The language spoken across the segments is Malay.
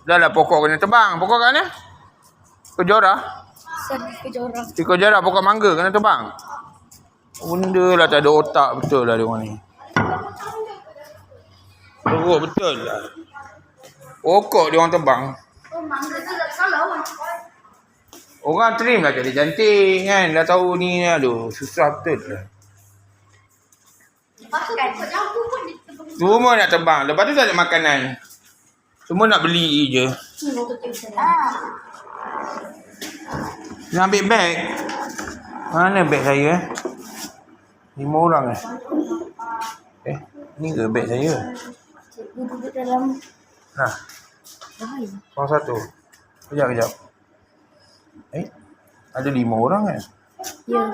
Dah lah pokok kena tebang. Pokok kat mana? Kejora? Kejora. Di Kejora pokok mangga kena tebang. Benda lah tak ada otak betul lah dia orang ni. Oh betul lah. Pokok dia orang tebang. Oh, mangga tu tak salah. Orang trim lah jadi cantik kan. Dah tahu ni aduh susah betul lah. Lepas tu pokok jambu pun ditebang. Semua nak tebang. Lepas tu tak ada makanan. Semua nak beli je. Nak ambil beg. Mana beg saya 5 orang ni ke beg saya? Cikgu duduk dalam. Nah. Orang satu. Kejap. Ada 5 orang kan? Ya.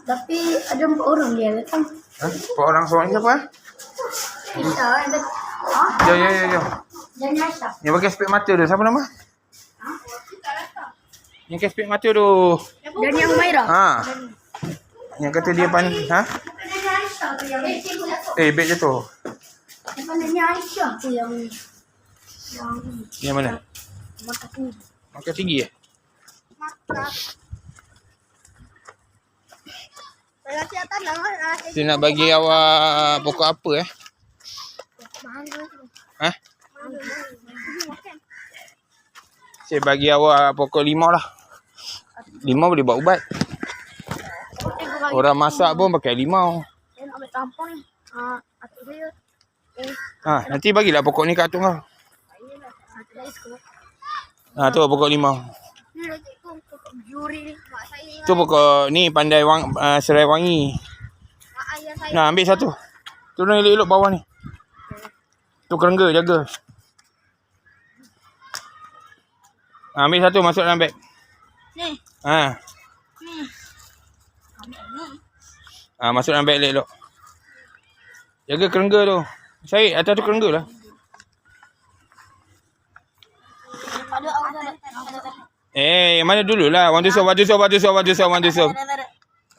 Tapi ada 4 orang dia datang. 4 orang seorang ni siapa? Aisyah yang Jom. Dan Aisyah. Yang pakai spek mata tu, siapa nama? Yang pakai spek mata tu. Dan yang Maira. Yang kata dia Dan Aisyah tu yang beg jatuh. Yang Aisyah tu yang Yang mana? Makan tinggi Saya nak bagi awak pokok apa Saya bagi awak pokok 5 lah. 5 boleh buat ubat. Orang masak pun pakai limau. Saya nak ambil tampon ni. Atuk saya. Nanti bagilah pokok ni kat atuk kau. Tu pokok limau. Ni lagi pokok juri ni. Mak saya. Tu pokok ni pandai serai wangi. Mak ayah saya. Nah, ambil satu. Turun elok-elok bawah ni. Tu kerengga jaga. Ambil satu masuk dalam beg. Ni. Ni. Masuk dalam beg elok-elok. Jaga kerengga tu. Syed, atas tu kerengga lah. Mana dulu lah. One to solve.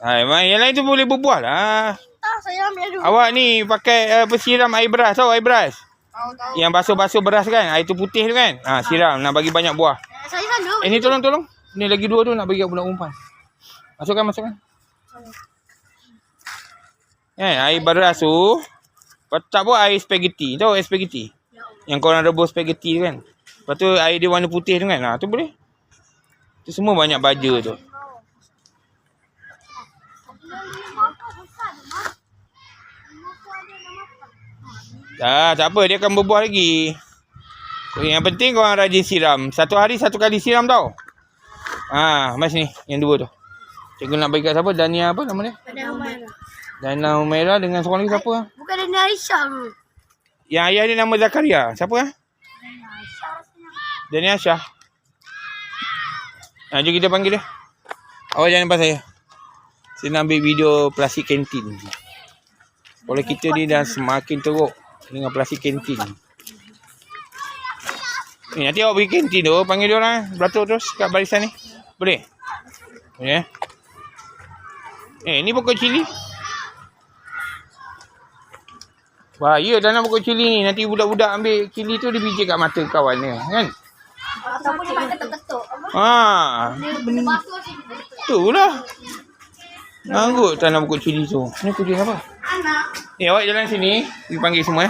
Yang lain tu boleh berbuah lah. Saya ambil dulu. Awak ni pakai siram air beras tau, air beras. Tahu. Yang basuh-basuh beras kan, air tu putih tu kan. Siram, nak bagi banyak buah. Saya sana. Ni tolong. Ni lagi 2 tu nak bagi budak perempuan. Masukkan. Air beras tu. Tak buat air spaghetti. Tahu air spaghetti? Yang korang rebus spaghetti tu kan. Lepas tu air dia warna putih tu kan. Tu boleh. Tu semua banyak baja tu. Tak apa. Dia akan berbuah lagi. Yang penting korang rajin siram. 1 hari 1 kali siram tau. Mas ni. Yang 2 tu. Cikgu nak bagi kat siapa? Dania apa nama dia? Dania Humaira dengan seorang lagi siapa? Bukan Dania Aisyah tu. Yang ayah dia nama Zakaria. Siapa? Dania Aisyah. Jom kita panggil dia. Awak jangan nampak saya. Saya nak ambil video plastik kantin. Sekolah kita ni dah semakin teruk dengan plastik kantin. Nanti awak pergi kantin tu, panggil dia orang beratur terus kat barisan ni. Boleh? Boleh ni pokok cili. Bahaya tanam pokok cili ni. Nanti budak-budak ambil cili tu dia biji kat mata kawan dia, kan? Ataupun dia makan ketuk-ketuk. Itulah. Nganggut tanam pokok cili tu. Ni kucing apa? Anak. Awak jalan sini. Pergi panggil semua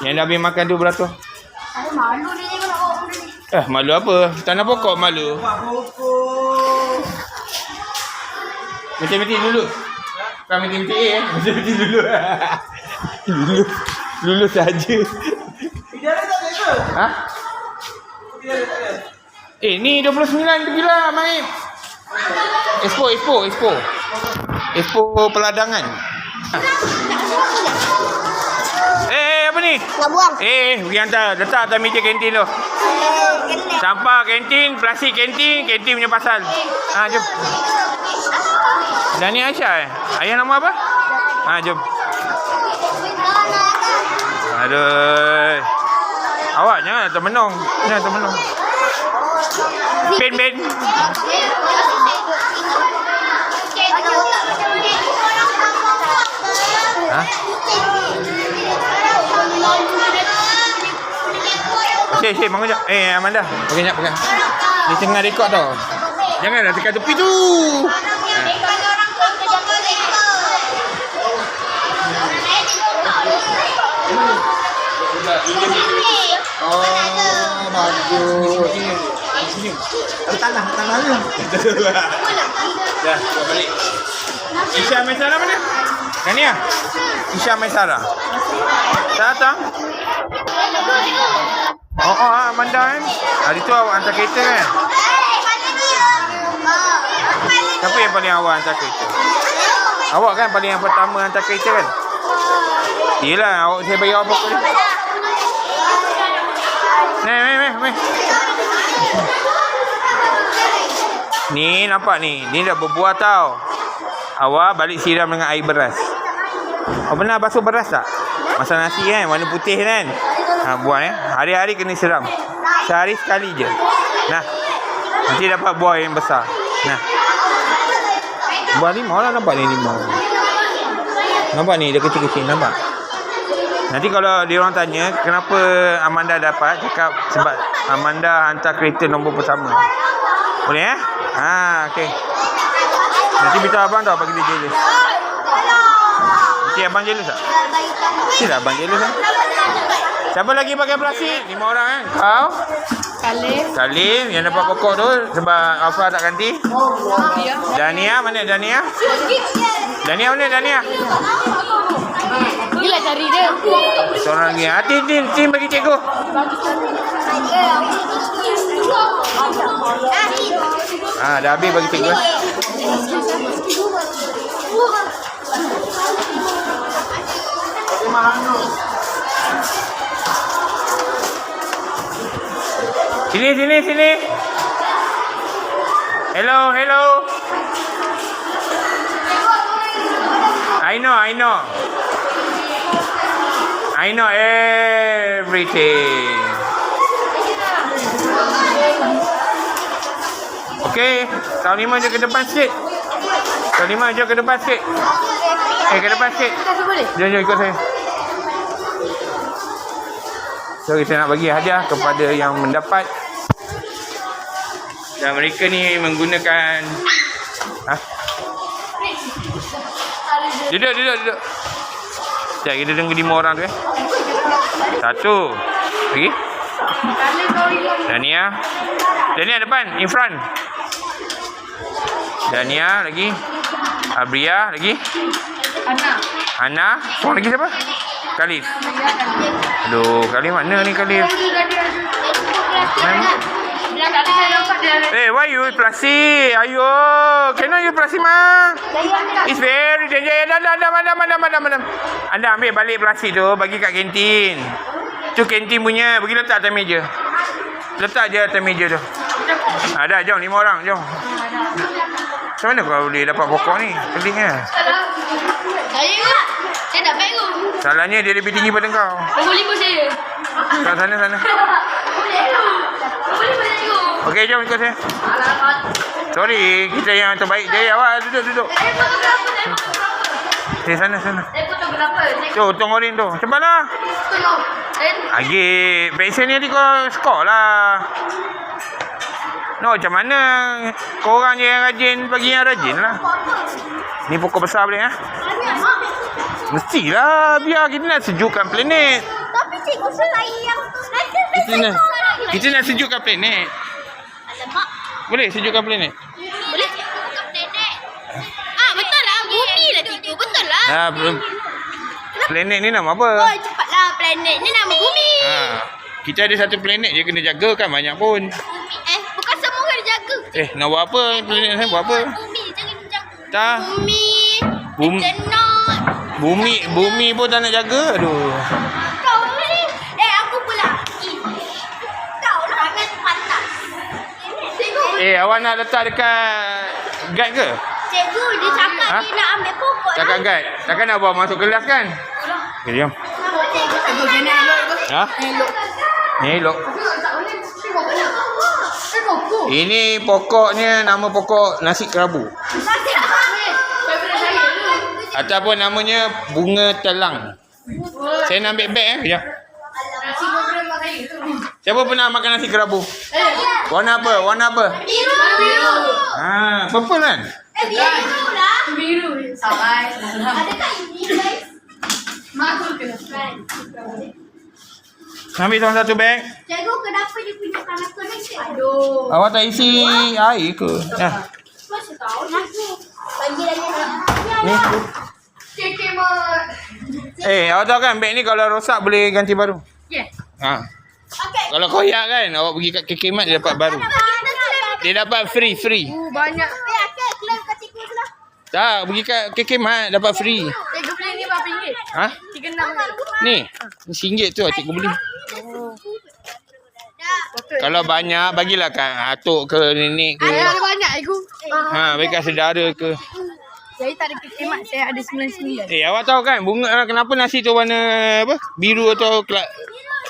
Yang dah habis makan tu beratur. Saya malu dia tengok nak bawa benda ni. Malu apa? Tanam pokok malu. Matematik dulu. Bukan matematik Matematik dulu. Lulus saja. Bidara tak ada ke? Bidara tak ada? Ni 29 pergilah main. Expo peladangan. Apa ni? Nak buang. Pergi hantar. Letak atas meja kantin tu. Sampah kantin, plastik kantin punya pasal. Jom. Dania Aisyah Ayah nama apa? Jom. Aduh. Awak jangan termenung. Ben. Syed, bangun jap. Amanda, pegang. Dia tengah rekod tau. Janganlah tekan tepi tu. Bagus. Sini. Tanah dia. Dah, buat balik. Isya Maisara mana? Dania? Isya Maisara. Datang. Amanda kan? Hari tu awak hantar kereta kan? Siapa yang paling awal hantar kereta? Awak kan paling yang pertama hantar kereta kan? Yelah, awak saya bagi awak pokok ni. Meh. Ni nampak ni. Ni dah berbuah tau. Awak balik siram dengan air beras. Awak pernah basuh beras tak? Masak nasi kan, warna putih kan? Buah hari-hari kena siram. Sehari sekali je. Nah. Nanti dapat buah yang besar. Nah. Buah limau lah, nampak ni limau. Nampak ni dia kecil-kecil, nampak? Nanti kalau dia orang tanya kenapa Amanda dapat, cakap sebab Amanda hantar kereta nombor pertama. Boleh okey. Nanti beritahu abang tau bagi dia jealous. Nanti abang jealous tak? Mestilah abang jealous kan? Siapa lagi pakai plastik? 5 orang kan? Kau? Kalim yang dapat pokok tu sebab Alfa tak ganti. Dania mana Dania? Dania mana Dania? Gila cari dia. Seorang lagi. Tim bagi cikgu. Dah habis bagi cikgu. Sini. Hello. I know everything. Okay, tahun 5 je ke depan sikit. Tahun 5 je ke depan sikit. Ke depan sikit. Jom ikut saya. So kita nak bagi hadiah kepada yang mendapat. Dan mereka ni menggunakan Duduk. Sekejap kita tunggu 5 orang tu 1 lagi. Dania depan, in front. Dania lagi. Abria lagi. Hana. Seorang lagi siapa? Khalif. Aduh, Khalif mana ni Khalif? Why you plastic? Ayo, cannot use plastic mah. It's very dangerous. Madam. Anda ambil balik plastik tu, bagi kat kantin. Tu kantin punya, pergi letak atas meja. Letak je atas meja tu. Dah, jom 5 orang, jom. Macam mana kau boleh dapat pokok ni? Peliknya. Saya dah baik tu. Salahnya dia lebih tinggi pada kau. Nombor 5 saya. Kat sana. Okey, jom ikut saya. Sorry, kita yang terbaik je. Awak duduk. Sana. Saya fotografer. Tu, tong oren tu. Cepatlah. Agik, passion ni nanti kau skor lah. No, macam mana? Korang je yang rajin, bagi yang rajin lah. Ni pokok besar boleh Mestilah, biar kita nak sejukkan planet. Tapi cikgu sayang. Kita nak sejukkan planet. Alamak. Boleh sejukkan planet? Boleh sejukkan planet. Betul lah. Bumi lah cikgu. Betul lah. Planet ni nama apa? Oh, cepatlah. Planet ni nama bumi. Kita ada satu planet je kena jaga kan banyak pun. Bumi. Bukan semua kena jaga. Nak buat apa? Planet saya buat apa? Bumi jangan jaga. Tak. Bumi. Bumi pun tak nak jaga. Aduh. Kau ni. Aku pula. Kau lah sangat pantas. Cikgu. Awak nak letak dekat guide ke? Cikgu dia cakap dia nak ambil pokok. Dekat guide. Takkan nak bawa masuk kelas kan? Okay, diam. Cikgu jenis elok. Ni elok. Ini pokoknya nama pokok nasi kerabu. Ataupun namanya bunga telang. Saya nak ambil beg Kejap. Siapa pernah makan nasi kerabu? Warna apa? Warna apa? Biru. Purple kan? Biru lah. Biru. Salah. Adakah ini guys? Mak aku kena. Ambil sama satu beg. Cikgu, kenapa dia punya tanah connected? Aduh. Awak tak isi air ke? Masih tahu cikgu. Bagi lagi Ni. Keke mak. Awak tahu kan beg ni kalau rosak boleh ganti baru. Yes. Okay. Kalau koyak kan, awak pergi kat Kekemat dia dapat baru. Dia dapat free. Banyak. Ya, okay. Klaim kat cikgu tu lah. Tak, pergi kat Kekemat dapat free. Cikgu beli ni berapa ringgit? Ha? 36. Ni. RM1 tu cikgu beli. Kalau banyak bagilah kat atuk ke nenek ke. Ada banyak cikgu. Bagi kat saudara ke. Saya tak ada kekemat, saya ada 99. Awak tahu kan bunga kenapa nasi tu warna apa? Biru atau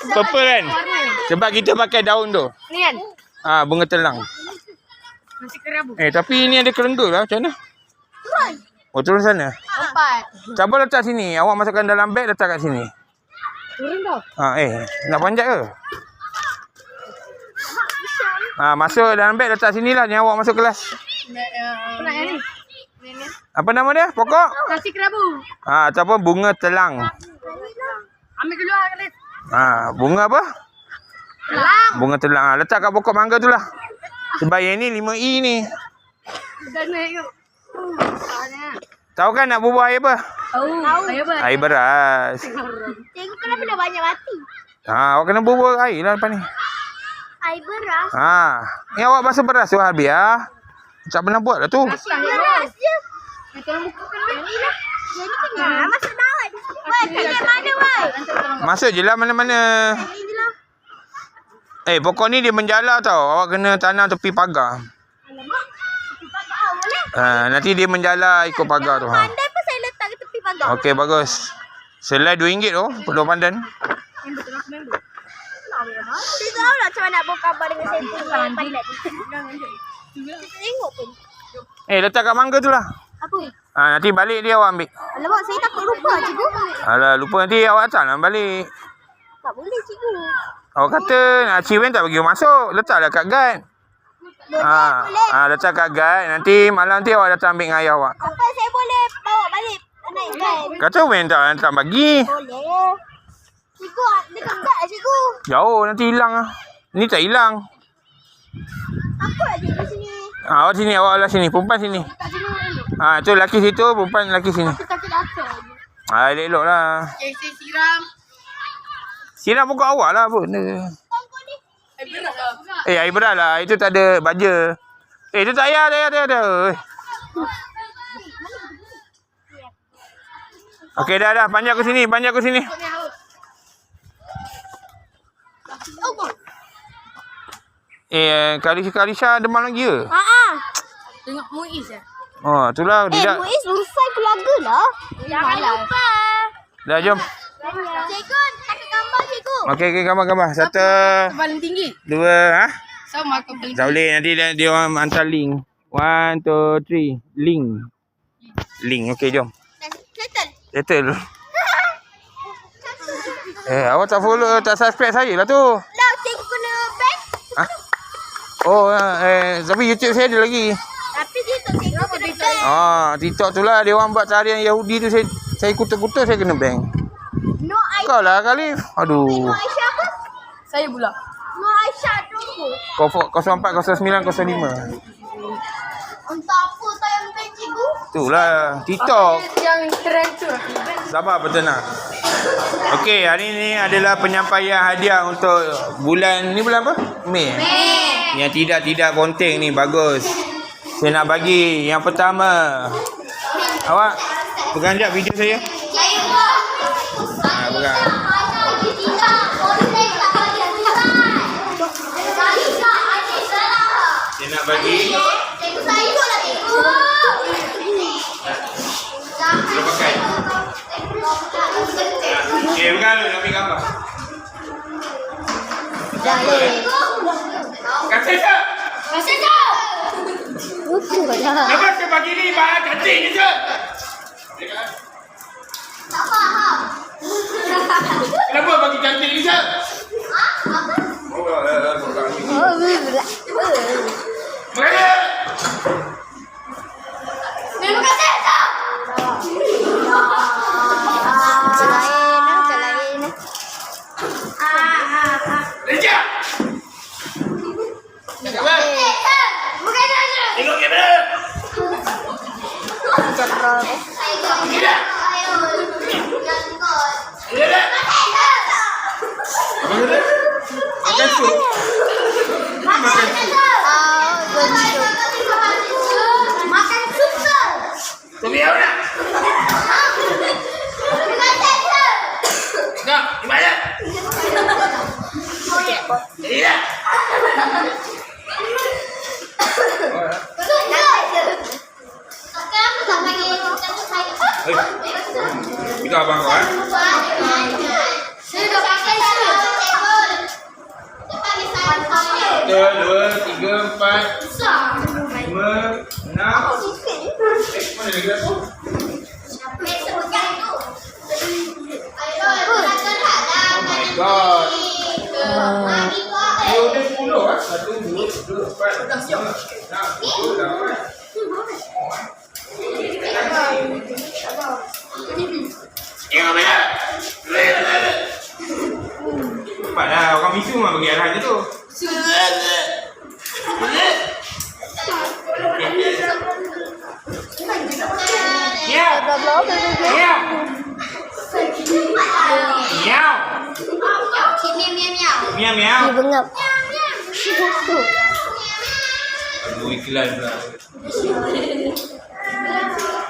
purple kan? Sebab kita pakai daun tu. Ni kan? Bunga telang. Nasi kerabu. Tapi ini ada kerendul lah. Macam mana? Oh, turun sana. 4. Cuba letak sini. Awak masukkan dalam beg, letak kat sini. Turun tau. Nak panjat ke? Masuk dalam beg, letak sini lah. Ni awak masuk kelas. Apa nak yang ni? Apa nama dia? Pokok? Nasi kerabu. Ataupun bunga telang. Ambil keluar kali. Bunga apa? Telang. Bunga telang. Letak kat pokok mangga tu lah. Sebab yang ni 5E ni. Dah naik ke? Tahu kan nak bubuh air apa? Tahu. Air apa? Air beras. Cikgu, kenapa dah banyak mati? Awak kena bubuh air lah lepas ni. Air beras. Ni awak basuh beras tu habis tak pernah buat lah tu. Beras je. Tolong buka kan? Yang ni lah. Yang ni kena. Masuk daun. Wai, kat mana wai? Masuk je lah mana-mana. Yang ni je lah. Pokok ni dia menjala tau. Awak kena tanam tepi pagar. Alamak. Tepi pagar boleh. Nanti dia menjala ikut pagar tu. Pandai pun saya letak ke tepi pagar. Okey, bagus. Selai RM2 tu. Perlu pandan. Saya tahu lah macam mana nak bawa kabar dengan saya tu. Pandai. Kita tengok pun. Letak kat mangga tu lah. Apa? Nanti balik dia awak ambil. Alamak, saya takut lupa cikgu. Alah, lupa nanti awak hantar balik. Tak boleh cikgu. Awak kata nak Ciwen tak bagi masuk. Letaklah kat guide. Boleh. Letak kat guide. Nanti malam nanti awak datang ambil dengan ayah awak. Apa saya boleh bawa balik naik kan? Kata Wen tak bagi. Boleh. Cikgu, dekat guard lah cikgu. Jauh nanti hilang lah. Ni tak hilang. Apa lah cikgu sini? Awak sini, awak lah sini. Perempuan sini. Kat sini dulu. Tu lelaki situ, perempuan lelaki sini. Aku takut atas. Elok lah. Saya siram. Siram pokok awak lah pun. Pokok ni. Air beras lah. Itu tak ada baja. Itu tak payah. Okey, dah. Panjat ke sini. Kalisha demam lagi ke? Tengok Muiz ya. Itulah. Muiz urusan keluarga lah. Jangan lupa. Dah, jom. Cikgu, tak gambar cikgu. Okey, gambar. Satu, Paling tinggi. dua, Sama aku paling tak boleh. Nanti dia orang hantar link. 1, 2, 3. Link. Okey, jom. Settle. Awak tak follow, tak subscribe saya lah tu. Lah, cikgu kena bank. Tapi YouTube saya ada lagi. Tapi TikTok cikgu kena bank. TikTok tu lah. Dia orang buat tarian Yahudi tu. Saya kutuk-kutuk, saya kena bank. No Aisyah. Kau lah, Khalif. Aduh. No Aisyah apa? Saya pula. No Aisyah tunggu. 04, 05. Entah apa tak yang bank cikgu. Itulah. TikTok. Yang trend tu. Sabar petenang. Okey, hari ni adalah penyampaian hadiah untuk bulan ni bulan apa? Mei. Yang tidak konting ni bagus. Saya nak bagi yang pertama. Awak pegang jap video saya. Saya buat. Pegang. Saya nak bagi. Cikgu saya lah cikgu. Kita pakai. Okey, pegang dulu nak ambil gambar. Kata je. Kenapa saya bagi ni bahan cantik ni je? Tak faham. Kenapa bagi cantik ni je? Apa? Cepatlah, orang bisu mah bagi arah je tu. Miau. Miau. Miau. Miau miau. Bengap. Aduh iklan pula.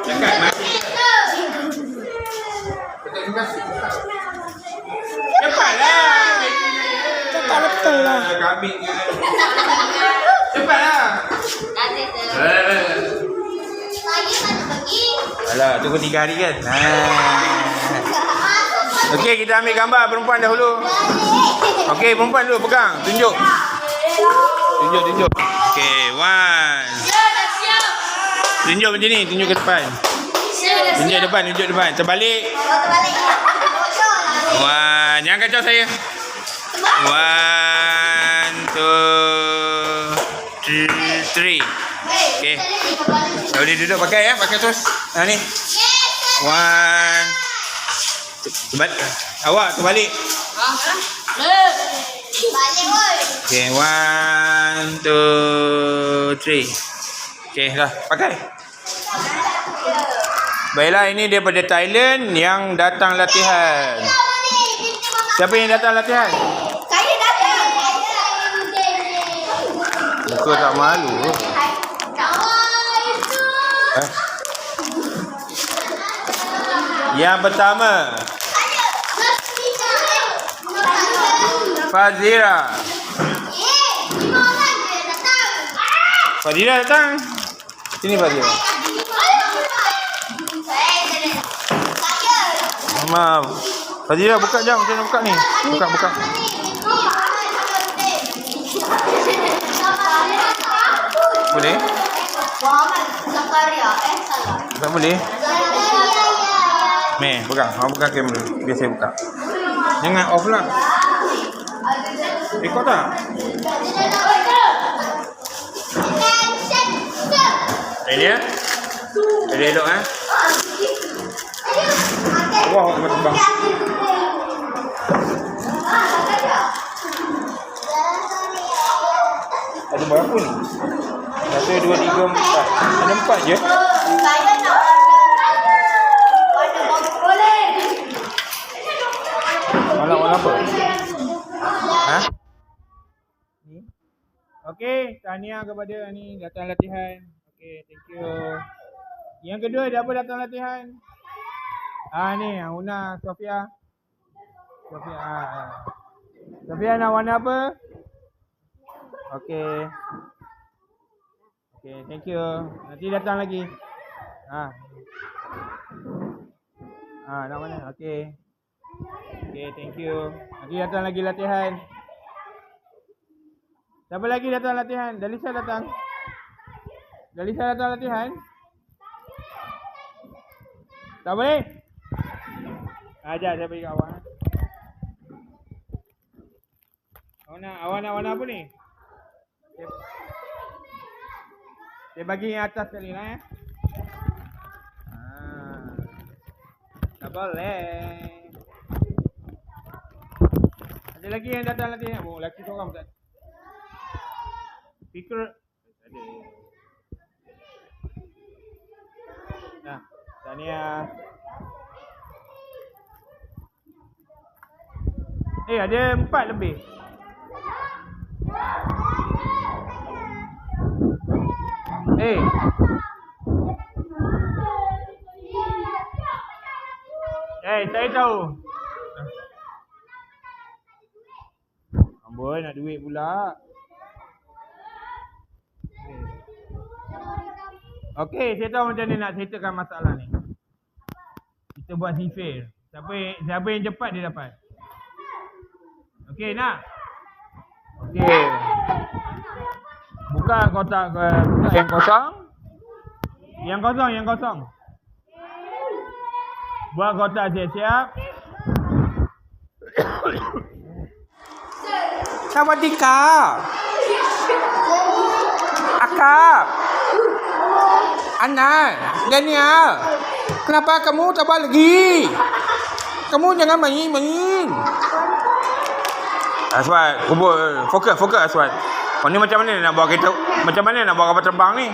Cakap mati. Cepatlah. Cakap betul lah. Kambing. Cepatlah. Alah, tunggu 3 hari kan. Okey, kita ambil gambar perempuan dahulu. Okey, perempuan dulu pegang, tunjuk. Tunjuk. Okey, 1. Tunjuk macam ni, tunjuk ke depan. Tunjuk depan. Terbalik. 1. Jangan kacau saya. 1, 2, 3. Okey. Boleh duduk pakai ya, pakai terus. Ni. 1. Awak terbalik. Okey, 1, 2, 3. Okey, dah pakai. Baiklah, ini daripada Thailand yang datang latihan. Siapa yang datang latihan? Saya datang. Muka tak malu. Yang pertama, Fazira. Fazira datang. Sini Fazira. Maaf. Fazira buka jam. Macam mana buka ni? Buka. Boleh? Tak boleh? Meh, pegang. Awak pegang kamera. Biar saya buka. Jangan off lah. Rekod tak? Ini ya? Ada elok eh? Wah, terbang. Ada berapa ni? 1, 2, 3, 4. Ada 4 je? Warna apa? Ha? Ni? Okey, tahniah kepada ni datang latihan. Okey, thank you. Yang kedua, siapa datang latihan? Ni, Una, Sofia. Sofia nak warna apa? Okey. Okey, thank you. Nanti datang lagi. Nak mana? Okey. Okey, thank you. Nanti datang lagi latihan. Siapa lagi datang latihan? Dalisa datang. Dalisa datang latihan? Tak boleh? Ajar saya bagi kat awak. Awak nak warna apa ni? Saya bagi yang atas sekali lah ya. Tak boleh. Ada lagi yang datang latihan? Oh, lelaki seorang tak. Speaker ada. Nah, tahniah. Ada 4 lebih. Saya tahu. Amboi, nak duit pula. Okey, saya tahu macam mana nak settlekan masalah ni. Kita buat sifir. Siapa yang cepat dia dapat. Okey, nak? Okey. Buka kotak yang kosong. Yang kosong. Buat kotak siap-siap. Sawadika. Kak. Anak, Daniel. Kenapa kamu tabah lagi? Kamu jangan main-main. Aswad, fokus Aswad. Kau ni macam mana nak bawa kereta? Macam mana nak bawa kapal terbang ni?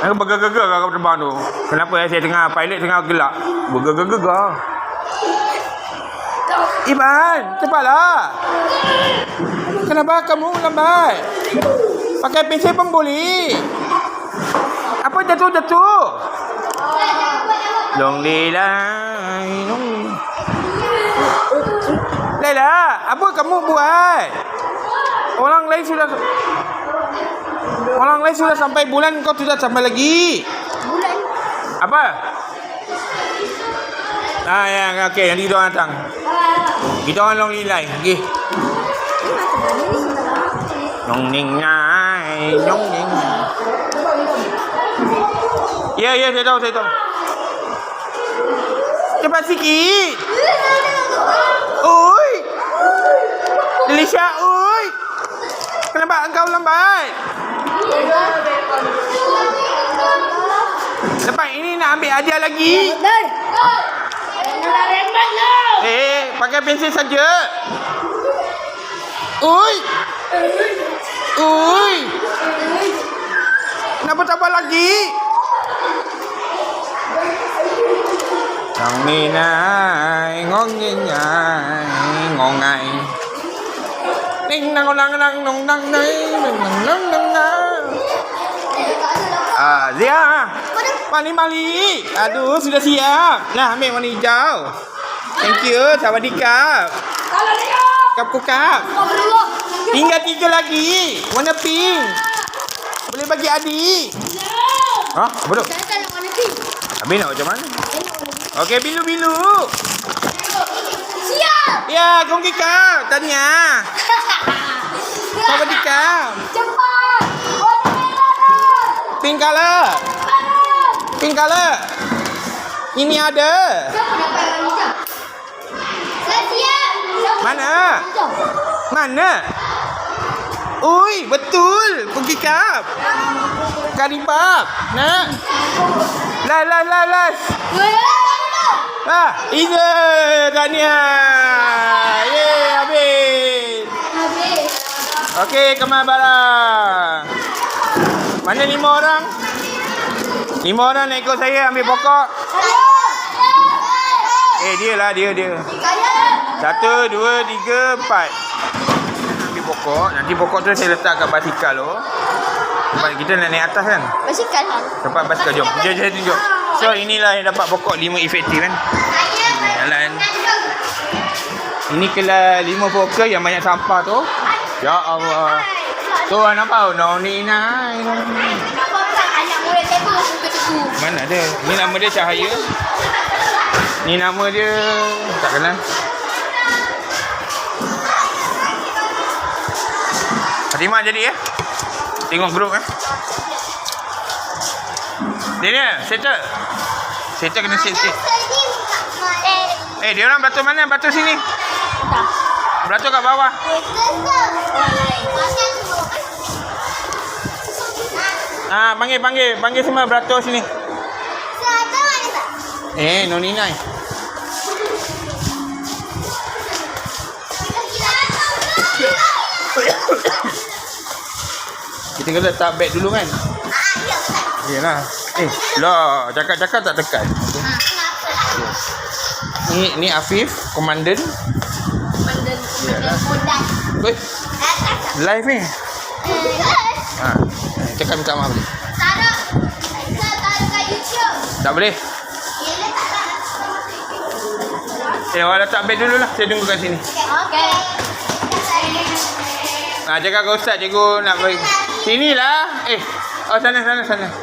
Aku bergegar-gegar kapal terbang tu. Kenapa saya tengah pilot tengah gelak? Bergegar-gegar. Iban, cepatlah. Kenapa kamu lambat? Pakai pensel pun boleh. Apa jatuh-jatuh? Long lelai, long. Laila, apa kamu buat? Orang lain sudah sampai bulan, kau tidak sampai lagi. Bulan. Apa? Ya, okey, nanti kita orang datang. Kita orang long lelai, okey. Long ning nai, long ning. Ya, saya tahu. Cepat sikit. Oi. Lisha, oi. Kenapa engkau lambat? Lepas ini nak ambil hadiah lagi. Pakai pensel saja. Oi. Kenapa tak buat lagi? Nong ni nai, ngong ni nai, ngong ngai. Ning nang nang nang nong nang nai, nang nang nang. Zia. Mali. Aduh, sudah siap. Nah, ambil warna hijau. Thank you. Sawadikap. Kap. Tinggal 3 lagi. Warna pink. Boleh bagi adik. Apa tu? Habis nak macam mana? Okey, bilu. Siap. Ya, kongki kau. Tanya. Sawadikap. Cepat. Pink color. Ini ada. Saya siap. Mana? Ui, betul. Pergi kap. Karibab. Nak. Las. Ini Tania. Habis. Okey, kemal barang. Mana 5 orang? 5 orang nak ikut saya ambil pokok. Dia. 1, 2, 3, 4. Ambil pokok. Nanti pokok tu saya letak kat basikal tu. Sebab kita nak naik atas kan. Basikal. Tempat basikal, jom. Saya tunjuk. So inilah yang dapat pokok 5 efektif kan. Jalan. Ini kelas 5 pokok yang banyak sampah tu. Ya Allah. Tu nampak? Ni. Mana ada? Ni nama dia Cahaya. Ni nama dia tak kenal. Fatimah jadi ya. Tengok grup Dia settle kena set. Dia orang beratur mana? Beratur sini. Beratur kat bawah. Panggil semua beratur sini. Noninai. Kita kena letak beg dulu kan? Yalah. Cakap tak tekan. Ni Afif, komandan. Yalah. Weh. Live ni. Cakap minta maaf boleh. Taruh kat YouTube. Tak boleh. Awak letak beg dulu lah. Saya tunggu kat sini. Okey. Cakap ke Ustaz, cikgu nak bagi. Sinilah. Sana. Sana.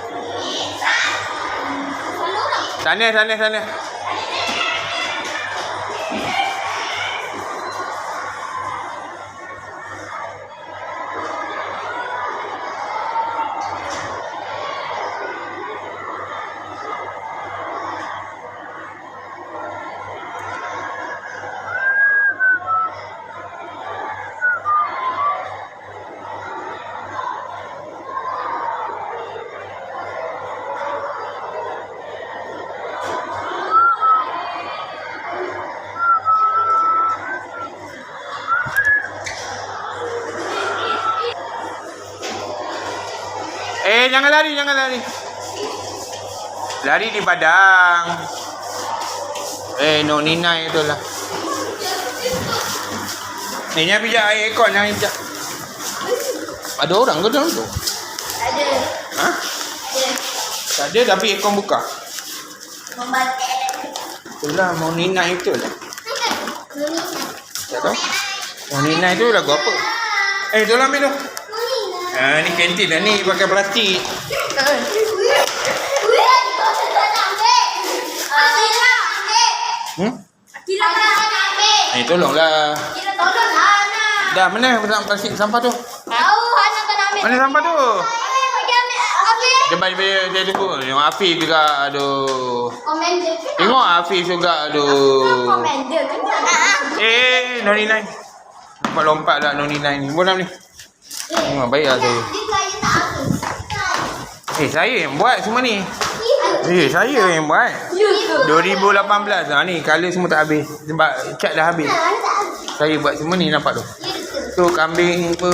Jangan lari. Lari di padang. No Nina itulah. Ni pijak air aircon yang pijak. Ada orang ke dalam tu? Ada. Ha? Tak ada tapi aircon buka. Itulah mau Nina itu lah. Tak tahu. Mau Nina itu lagu apa? Tolong ambil tu. Ni kantin dah ni pakai plastik. Tolonglah. Dah mana plastik sampah tu? Mana sampah tu? Jom dia tunggu. Tengok Afif juga. Aduh. Tengok Afif juga. Aduh. Noni9. Lompat lah Noni9 ni. Boleh ni. Baiklah saya. Saya yang buat semua ni. Saya yang buat. 2018 lah ni. Color semua tak habis. Sebab cat dah habis. Saya buat semua ni, nampak tu. Tu kambing apa.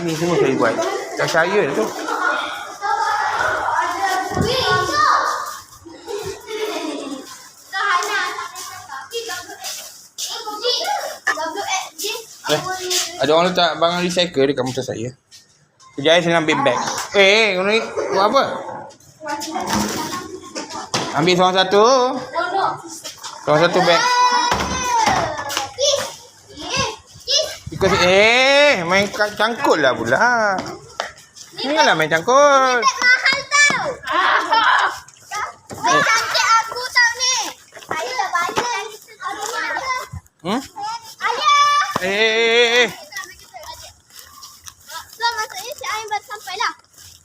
Ni semua saya buat. Tak saya tu. Ada orang letak barang recycle dekat motor saya. Kejap saya ambil bag. Ni buat apa? Ambil seorang satu. Seorang satu bag. Ikut main cangkul lah pula. Janganlah main cangkul. Mahal tau. Cantik aku tau ni. Saya dah bayar. Ayah. So maksudnya si Ain baru sampai lah.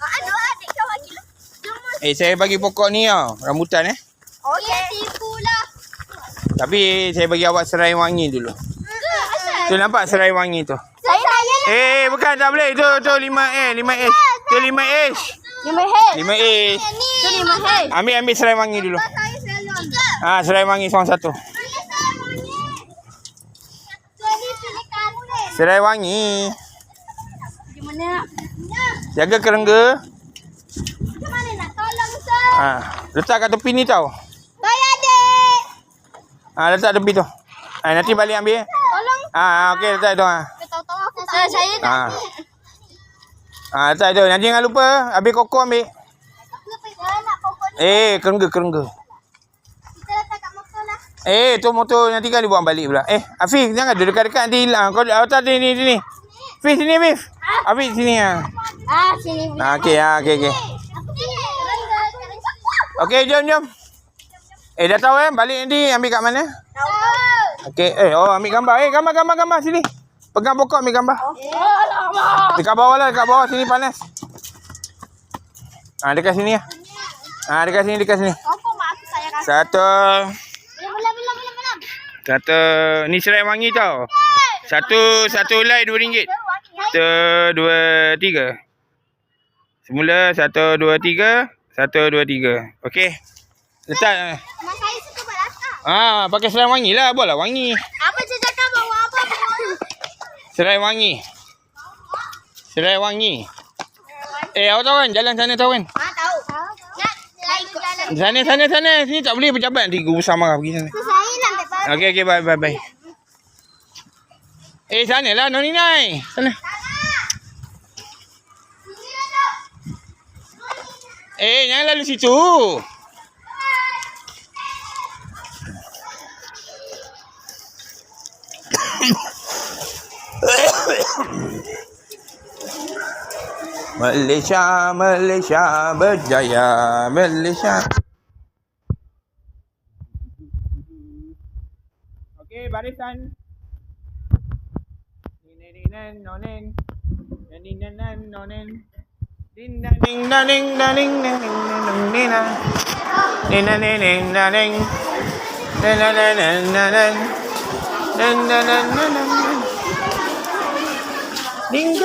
Aduh adik kau bagi lah. Saya bagi pokok ni tau. Rambutan Okey. Tipu lah. Tapi saya bagi awak serai wangi dulu. Tu nampak serai wangi tu. Saya Bukan tak boleh. Itu 5A, 5H. Tu 5H. 5H. 5H. Tu 5H. Ambil serai wangi dulu. Saya selalu ambil. Serai wangi seorang satu. Serai wangi. Gimana nak? Jaga kerengga. Macam mana nak tolong sir? Letak kat tepi ni tau. Baik adik. Letak tepi tu. Nanti balik ambil. Tolong. Okey letak tu. Tahu-tahu aku tak. Saya tak. Letak tu. Nanti jangan lupa habis kokok ambil. Saya nak pokok ni. Kerengga. Kita letak kat motor lah. Tu motor nanti kan dibuang balik pula. Afif jangan duduk dekat-dekat nanti hilang. Kau letak sini. Afif sini Afif. Afif sini Sini. Okey. Okey jom. Dah tahu balik nanti ambil kat mana? Tahu. Okey. Ambil gambar. Gambar sini. Pegang pokok ambil gambar. Dekat bawah lah, sini panas. Dekat sini lah. Dekat sini. Apa mak aku saya rasa. Satu. Belum. Satu. Ni serai wangi tau. Satu helai RM2. 1, 2, 3. Semula 1, 2, 3. 1, 2, 3. Okey. Letak. Mak saya suka buat latar. Pakai serai wangi lah. Buatlah wangi. Apa cakap bawa apa? Serai wangi. Awak tahu kan jalan sana tahu kan? Tahu. Nak ikut jalan. Sana. Sini tak boleh pejabat nanti guru besar marah pergi sana. So saya nak ambil barang. Okey, bye. Sana lah Noni9. Sana. Jangan lalu situ. Malaysia berjaya, Malaysia. Okey, barisan. Nonen. Ding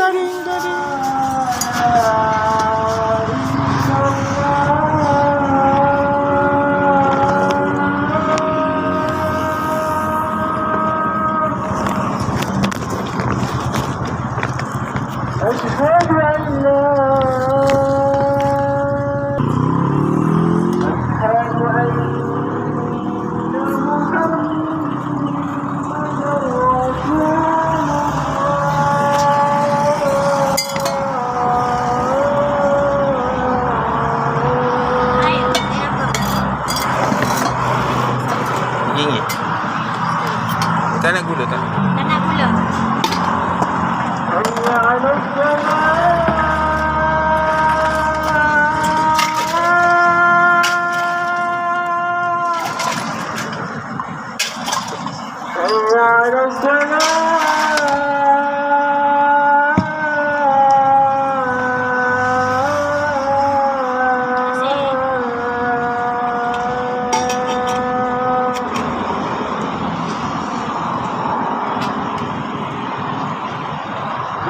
tinggi. Tak nak gula tak? Tak nak gula.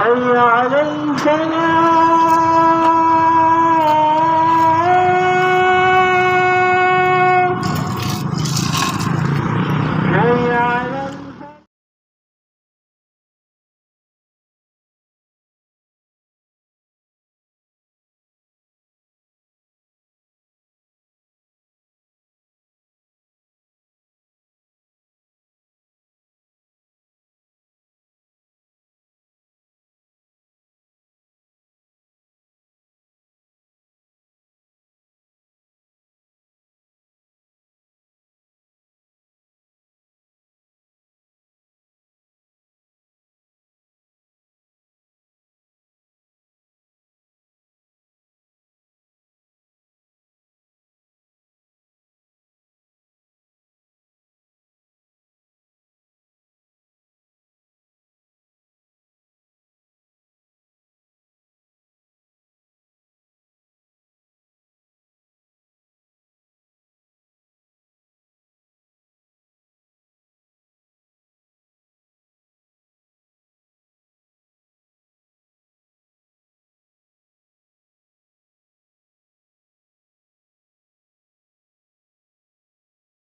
حي على الفلاح